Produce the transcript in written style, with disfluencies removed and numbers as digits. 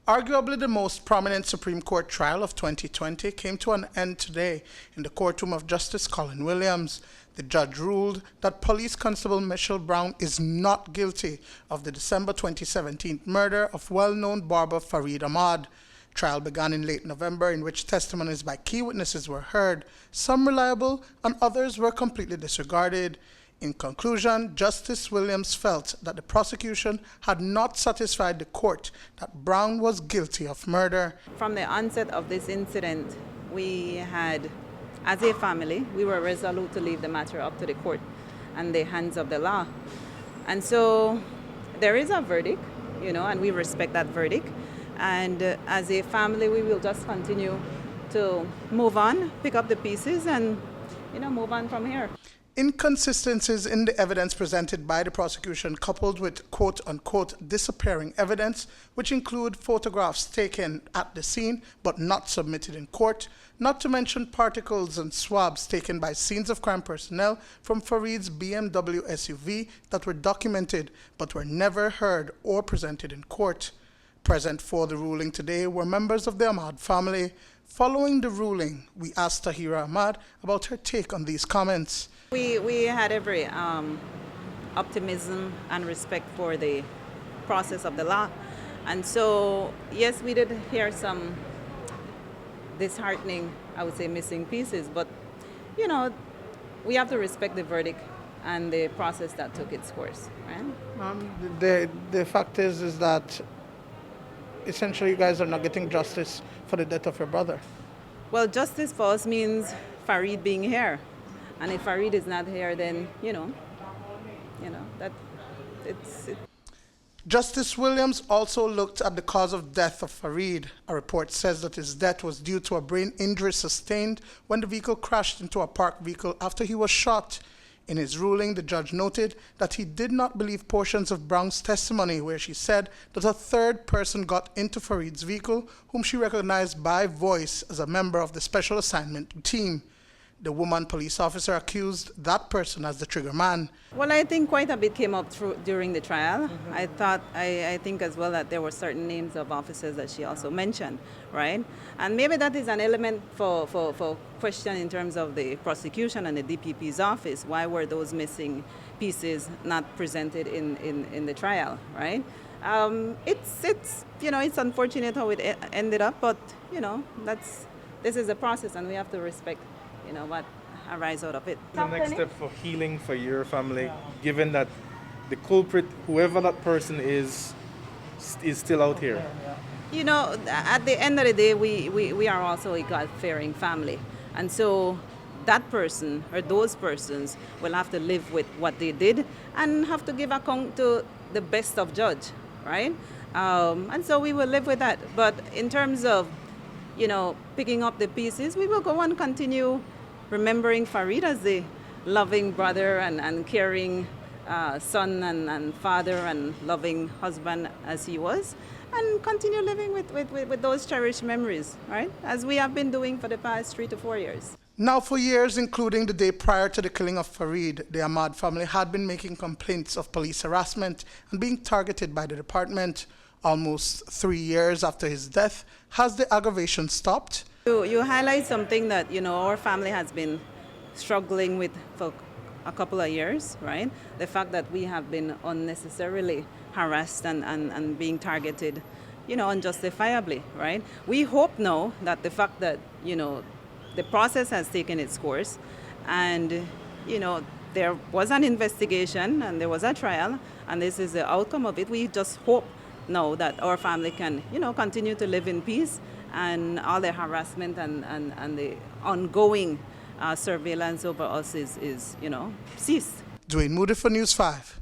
Arguably the most prominent Supreme Court trial of 2020 came to an end today in the courtroom of Justice Colin Williams. The judge ruled that Police Constable Michelle Brown is not guilty of the December 2017 murder of well-known barber Fareed Ahmad. Trial began in late November, in which testimonies by key witnesses were heard, some reliable and others were completely disregarded. In conclusion, Justice Williams felt that the prosecution had not satisfied the court that Brown was guilty of murder. From the onset of this incident, we had, as a family, we were resolute to leave the matter up to the court and the hands of the law. And so there is a verdict, and we respect that verdict. And as a family, we will just continue to move on, pick up the pieces and, move on from here. Inconsistencies in the evidence presented by the prosecution, coupled with quote-unquote disappearing evidence, which include photographs taken at the scene but not submitted in court, not to mention particles and swabs taken by scenes of crime personnel from Fareed's BMW SUV that were documented but were never heard or presented in court. Present for the ruling today were members of the Ahmad family. Following the ruling, we asked Fareed Ahmad about her take on these comments. We had every optimism and respect for the process of the law. And so, yes, we did hear some disheartening, I would say, missing pieces. But, we have to respect the verdict and the process that took its course, right? The fact is that essentially you guys are not getting justice for the death of your brother. Well, justice for us means Fareed being here. And if Fareed is not here, then, that it's... Justice Williams also looked at the cause of death of Fareed. A report says that his death was due to a brain injury sustained when the vehicle crashed into a parked vehicle after he was shot. In his ruling, the judge noted that he did not believe portions of Brown's testimony where she said that a third person got into Fareed's vehicle, whom she recognized by voice as a member of the special assignment team. The woman police officer accused that person as the trigger man. Well, I think quite a bit came up during the trial. I think as well that there were certain names of officers that she also mentioned, right? And maybe that is an element for question in terms of the prosecution and the DPP's office. Why were those missing pieces not presented in the trial, right? It's unfortunate how it ended up, but this is a process and we have to respect what arises out of it. The next step for healing for your family, given that the culprit, whoever that person is still out here. At the end of the day, we are also a God-fearing family. And so that person or those persons will have to live with what they did and have to give account to the best of judge, right? And so we will live with that. But in terms of, picking up the pieces, we will go and continue remembering Fareed as the loving brother and caring son and father and loving husband as he was, and continue living with those cherished memories, right? As we have been doing for the past 3 to 4 years. Now, for years, including the day prior to the killing of Fareed, the Ahmad family had been making complaints of police harassment and being targeted by the department. Almost 3 years after his death, has the aggravation stopped? You highlight something that, our family has been struggling with for a couple of years, right? The fact that we have been unnecessarily harassed and being targeted, unjustifiably, right? We hope now that the fact that, the process has taken its course and, there was an investigation and there was a trial and this is the outcome of it. We just hope now that our family can, continue to live in peace and all the harassment and the ongoing surveillance over us is ceased. Duane Moody for News 5.